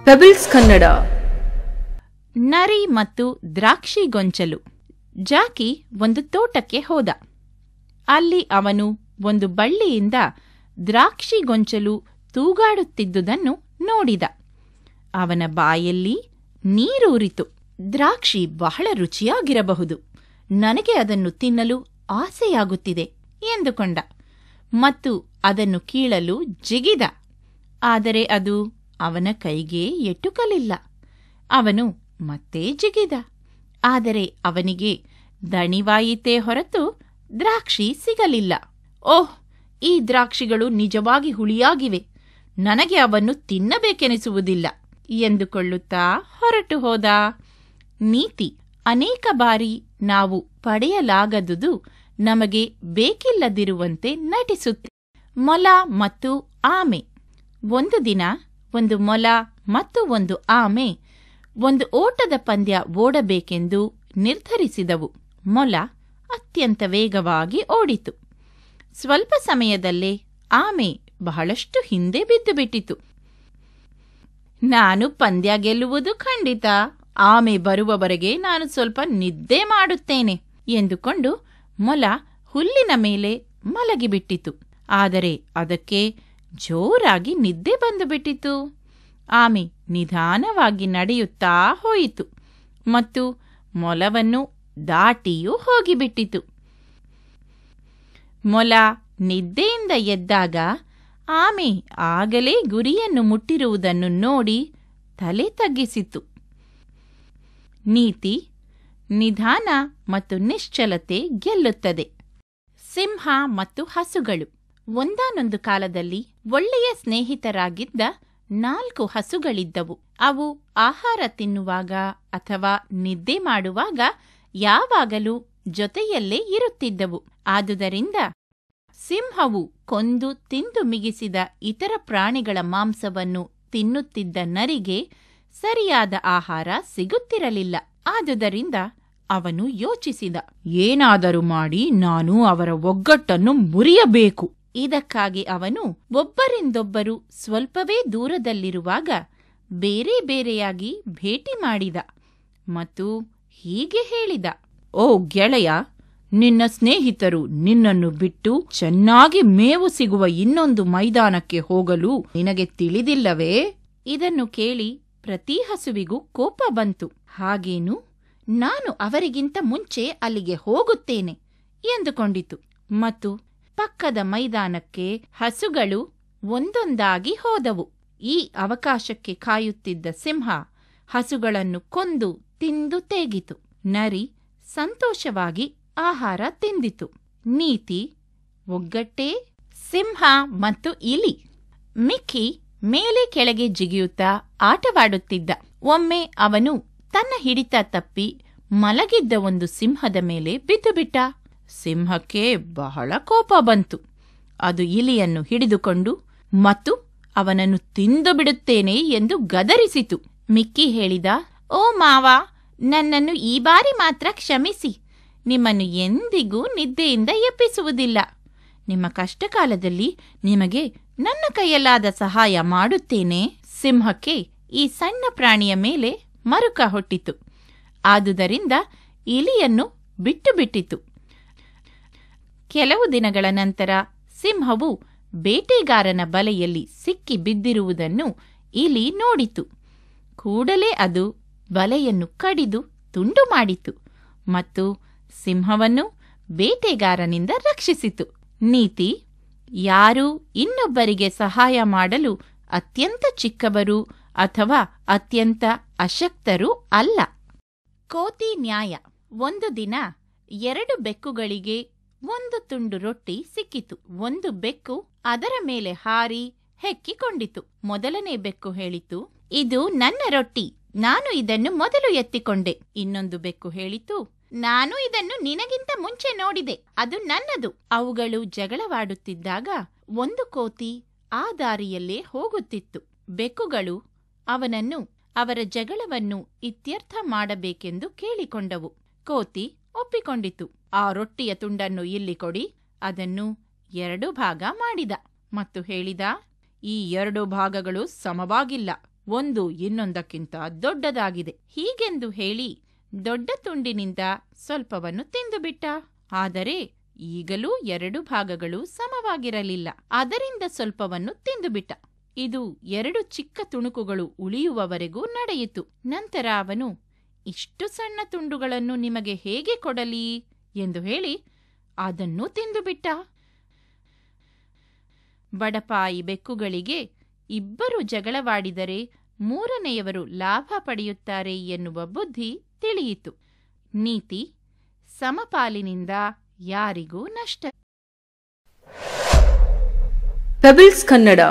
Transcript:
Pebbles Kannada. ನರಿ ಮತ್ತು ದ್ರಾಕ್ಷಿ ಗೊಂಚಲು. ಜಾಕಿ ಒಂದು ತೋಟಕ್ಕೆ ಹೋದ. ಅಲ್ಲಿ ಅವನು ಒಂದು ಬಳ್ಳಿಯಿಂದ ದ್ರಾಕ್ಷಿ ಗೊಂಚಲು ತೂಗಾಡುತ್ತಿದ್ದುದನ್ನು ನೋಡಿದ. ಅವನ ಬಾಯಲ್ಲಿ ನೀರೂರಿತು. ದ್ರಾಕ್ಷಿ ಬಹಳ ರುಚಿಯಾಗಿರಬಹುದು, ನನಗೆ ಅದನ್ನು ತಿನ್ನಲು ಆಸೆಯಾಗುತ್ತಿದೆ ಎಂದುಕೊಂಡ ಮತ್ತು ಅದನ್ನು ಕೀಳಲು ಜಿಗಿದ. ಆದರೆ ಅದು ಅವನ ಕೈಗೆ ಎಟುಕಲಿಲ್ಲ. ಅವನು ಮತ್ತೆ ಜಿಗಿದ. ಆದರೆ ಅವನಿಗೆ ದಣಿವಾಯಿತೇ ಹೊರತು ದ್ರಾಕ್ಷಿ ಸಿಗಲಿಲ್ಲ. ಓಹ್, ಈ ದ್ರಾಕ್ಷಿಗಳು ನಿಜವಾಗಿ ಹುಳಿಯಾಗಿವೆ, ನನಗೆ ಅವನ್ನು ತಿನ್ನಬೇಕೆನಿಸುವುದಿಲ್ಲ ಎಂದುಕೊಳ್ಳುತ್ತಾ ಹೊರಟು ಹೋದ. ನೀತಿ: ಅನೇಕ ಬಾರಿ ನಾವು ಪಡೆಯಲಾಗದುದು ನಮಗೆ ಬೇಕಿಲ್ಲದಿರುವಂತೆ ನಟಿಸುತ್ತೆ. ಮೊಲ ಮತ್ತು ಆಮೆ. ಒಂದು ದಿನ ಒಂದು ಮೊಲ ಮತ್ತು ಒಂದು ಆಮೆ ಒಂದು ಓಟದ ಪಂದ್ಯ ಓಡಬೇಕೆಂದು ನಿರ್ಧರಿಸಿದವು. ಮೊಲ ಅತ್ಯಂತ ವೇಗವಾಗಿ ಓಡಿತು. ಸ್ವಲ್ಪ ಸಮಯದಲ್ಲೇ ಆಮೆ ಬಹಳಷ್ಟು ಹಿಂದೆ ಬಿದ್ದುಬಿಟ್ಟಿತು. ನಾನು ಪಂದ್ಯ ಗೆಲ್ಲುವುದು ಖಂಡಿತ, ಆಮೆ ಬರುವವರೆಗೆ ನಾನು ಸ್ವಲ್ಪ ನಿದ್ದೆ ಮಾಡುತ್ತೇನೆ ಎಂದುಕೊಂಡು ಮೊಲ ಹುಲ್ಲಿನ ಮೇಲೆ ಮಲಗಿಬಿಟ್ಟಿತು. ಆದರೆ ಅದಕ್ಕೆ ಜೋರಾಗಿ ನಿದ್ದೆ ಬಂದುಬಿಟ್ಟಿತು. ಆಮೆ ನಿಧಾನವಾಗಿ ನಡೆಯುತ್ತಾ ಹೋಯಿತು ಮತ್ತು ಮೊಲವನ್ನು ದಾಟಿಯೂ ಹೋಗಿಬಿಟ್ಟಿತು. ಮೊಲ ನಿದ್ದೆಯಿಂದ ಎದ್ದಾಗ ಆಮೆ ಆಗಲೇ ಗುರಿಯನ್ನು ಮುಟ್ಟಿರುವುದನ್ನು ನೋಡಿ ತಲೆ ತಗ್ಗಿಸಿತು. ನೀತಿ: ನಿಧಾನ ಮತ್ತು ನಿಶ್ಚಲತೆ ಗೆಲ್ಲುತ್ತದೆ. ಸಿಂಹ ಮತ್ತು ಹಸುಗಳು. ಒಂದಾನೊಂದು ಕಾಲದಲ್ಲಿ ಒಳ್ಳೆಯ ಸ್ನೇಹಿತರಾಗಿದ್ದ 4 ಹಸುಗಳಿದ್ದವು. ಅವು ಆಹಾರ ತಿನ್ನುವಾಗ ಅಥವಾ ನಿದ್ದೆ ಮಾಡುವಾಗ ಯಾವಾಗಲೂ ಜೊತೆಯಲ್ಲೇ ಇರುತ್ತಿದ್ದವು. ಆದುದರಿಂದ ಸಿಂಹವು ಕೊಂದು ತಿಂದು ಮಿಗಿಸಿದ ಇತರ ಪ್ರಾಣಿಗಳ ಮಾಂಸವನ್ನು ತಿನ್ನುತ್ತಿದ್ದ ನರಿಗೆ ಸರಿಯಾದ ಆಹಾರ ಸಿಗುತ್ತಿರಲಿಲ್ಲ. ಆದುದರಿಂದ ಅವನು ಯೋಚಿಸಿದ, ಏನಾದರೂ ಮಾಡಿ ನಾನು ಅವರ ಒಗ್ಗಟ್ಟನ್ನು ಮುರಿಯಬೇಕು. ಇದಕ್ಕಾಗಿ ಅವನು ಒಬ್ಬರಿಂದೊಬ್ಬರು ಸ್ವಲ್ಪವೇ ದೂರದಲ್ಲಿರುವಾಗ ಬೇರೆ ಬೇರೆಯಾಗಿ ಭೇಟಿ ಮಾಡಿದ ಮತ್ತು ಹೀಗೆ ಹೇಳಿದ: ಓ ಗೆಳೆಯ, ನಿನ್ನ ಸ್ನೇಹಿತರು ನಿನ್ನನ್ನು ಬಿಟ್ಟು ಚೆನ್ನಾಗಿ ಮೇವು ಸಿಗುವ ಇನ್ನೊಂದು ಮೈದಾನಕ್ಕೆ ಹೋಗಲು ನಿನಗೆ ತಿಳಿದಿಲ್ಲವೇ? ಇದನ್ನು ಕೇಳಿ ಪ್ರತಿ ಹಸುವಿಗೂ ಕೋಪ ಬಂತು. ಹಾಗೇನು, ನಾನು ಅವರಿಗಿಂತ ಮುಂಚೆ ಅಲ್ಲಿಗೆ ಹೋಗುತ್ತೇನೆ ಎಂದುಕೊಂಡಿತು ಮತ್ತು ಪಕ್ಕದ ಮೈದಾನಕ್ಕೆ ಹಸುಗಳು ಒಂದೊಂದಾಗಿ ಹೋದವು. ಈ ಅವಕಾಶಕ್ಕೆ ಕಾಯುತ್ತಿದ್ದ ಸಿಂಹ ಹಸುಗಳನ್ನು ಕೊಂದು ತಿಂದು ತೇಗಿತು. ನರಿ ಸಂತೋಷವಾಗಿ ಆಹಾರ ತಿಂದಿತು. ನೀತಿ: ಒಗ್ಗಟ್ಟೇ. ಸಿಂಹ ಮತ್ತು ಇಲಿ. ಮಿಕ್ಕಿ ಮೇಲೆ ಕೆಳಗೆ ಜಿಗಿಯುತ್ತಾ ಆಟವಾಡುತ್ತಿದ್ದ. ಒಮ್ಮೆ ಅವನು ತನ್ನ ಹಿಡಿತ ತಪ್ಪಿ ಮಲಗಿದ್ದ ಒಂದು ಸಿಂಹದ ಮೇಲೆ ಬಿದ್ದುಬಿಟ್ಟ. ಸಿಂಹಕ್ಕೆ ಬಹಳ ಕೋಪ ಬಂತು. ಅದು ಇಲಿಯನ್ನು ಹಿಡಿದುಕೊಂಡು ಮತ್ತು ಅವನನ್ನು ತಿಂದು ಬಿಡುತ್ತೇನೆ ಎಂದು ಗದರಿಸಿತು. ಮಿಕ್ಕಿ ಹೇಳಿದ: ಓ ಮಾವ, ನನ್ನನ್ನು ಈ ಬಾರಿ ಮಾತ್ರ ಕ್ಷಮಿಸಿ. ನಿಮ್ಮನ್ನು ಎಂದಿಗೂ ನಿದ್ದೆಯಿಂದ ಎಬ್ಬಿಸುವುದಿಲ್ಲ. ನಿಮ್ಮ ಕಷ್ಟಕಾಲದಲ್ಲಿ ನಿಮಗೆ ನನ್ನ ಕೈಯಲ್ಲಾದ ಸಹಾಯ ಮಾಡುತ್ತೇನೆ. ಸಿಂಹಕ್ಕೆ ಈ ಸಣ್ಣ ಪ್ರಾಣಿಯ ಮೇಲೆ ಮರುಕ ಹುಟ್ಟಿತು. ಆದುದರಿಂದ ಇಲಿಯನ್ನು ಬಿಟ್ಟು ಬಿಟ್ಟಿತು. ಕೆಲವು ದಿನಗಳ ನಂತರ ಸಿಂಹವು ಬೇಟೆಗಾರನ ಬಲೆಯಲ್ಲಿ ಸಿಕ್ಕಿ ಬಿದ್ದಿರುವುದನ್ನು ಇಲಿ ನೋಡಿತು. ಕೂಡಲೇ ಅದು ಬಲೆಯನ್ನು ಕಡಿದು ತುಂಡು ಮಾಡಿತು ಮತ್ತು ಸಿಂಹವನ್ನು ಬೇಟೆಗಾರನಿಂದ ರಕ್ಷಿಸಿತು. ನೀತಿ: ಯಾರೂ ಇನ್ನೊಬ್ಬರಿಗೆ ಸಹಾಯ ಮಾಡಲು ಅತ್ಯಂತ ಚಿಕ್ಕವರು ಅಥವಾ ಅತ್ಯಂತ ಅಶಕ್ತರೂ ಅಲ್ಲ. ಕೋತಿ ನ್ಯಾಯ. ಒಂದು ದಿನ 2 ಬೆಕ್ಕುಗಳಿಗೆ ಒಂದು ತುಂಡು ರೊಟ್ಟಿ ಸಿಕ್ಕಿತು. ಒಂದು ಬೆಕ್ಕು ಅದರ ಮೇಲೆ ಹಾರಿ ಹೆಕ್ಕಿಕೊಂಡಿತು. ಮೊದಲನೇ ಬೆಕ್ಕು ಹೇಳಿತು, ಇದು ನನ್ನ ರೊಟ್ಟಿ, ನಾನು ಇದನ್ನು ಮೊದಲು ಎತ್ತಿಕೊಂಡೆ. ಇನ್ನೊಂದು ಬೆಕ್ಕು ಹೇಳಿತು, ನಾನು ಇದನ್ನು ನಿನಗಿಂತ ಮುಂಚೆ ನೋಡಿದೆ, ಅದು ನನ್ನದು. ಅವುಗಳು ಜಗಳವಾಡುತ್ತಿದ್ದಾಗ ಒಂದು ಕೋತಿ ಆ ದಾರಿಯಲ್ಲೇ ಹೋಗುತ್ತಿತ್ತು. ಬೆಕ್ಕುಗಳು ಅವನನ್ನು ಅವರ ಜಗಳವನ್ನು ಇತ್ಯರ್ಥ ಮಾಡಬೇಕೆಂದು ಕೇಳಿಕೊಂಡವು. ಕೋತಿ ಒಪ್ಪಿಕೊಂಡಿತು. ಆ ರೊಟ್ಟಿಯ ತುಂಡನ್ನು ಇಲ್ಲಿ ಕೊಡಿ. ಅದನ್ನು 2 ಭಾಗ ಮಾಡಿದ ಮತ್ತು ಹೇಳಿದ, ಈ 2 ಭಾಗಗಳು ಸಮವಾಗಿಲ್ಲ. ಒಂದು ಇನ್ನೊಂದಕ್ಕಿಂತ ದೊಡ್ಡದಾಗಿದೆ. ಹೀಗೆಂದು ಹೇಳಿ ದೊಡ್ಡ ತುಂಡಿನಿಂದ ಸ್ವಲ್ಪವನ್ನು ತಿಂದುಬಿಟ್ಟ. ಆದರೆ ಈಗಲೂ 2 ಭಾಗಗಳು ಸಮವಾಗಿರಲಿಲ್ಲ. ಅದರಿಂದ ಸ್ವಲ್ಪವನ್ನು ತಿಂದುಬಿಟ್ಟ. ಇದು 2 ಚಿಕ್ಕ ತುಣುಕುಗಳು ಉಳಿಯುವವರೆಗೂ ನಡೆಯಿತು. ನಂತರ ಅವನು, ಇಷ್ಟು ಸಣ್ಣ ತುಂಡುಗಳನ್ನು ನಿಮಗೆ ಹೇಗೆ ಕೊಡಲಿ ಎಂದು ಹೇಳಿ ಅದನ್ನೂ ತಿಂದುಬಿಟ್ಟ. ಬಡಪಾಯಿ ಬೆಕ್ಕುಗಳಿಗೆ ಇಬ್ಬರು ಜಗಳವಾಡಿದರೆ 3ನೆಯವರು ಲಾಭ ಪಡೆಯುತ್ತಾರೆ ಎನ್ನುವ ಬುದ್ಧಿ ತಿಳಿಯಿತು. ನೀತಿ: ಸಮಪಾಲಿನಿಂದ ಯಾರಿಗೂ ನಷ್ಟ. ಪೆಬಲ್ಸ್ ಕನ್ನಡ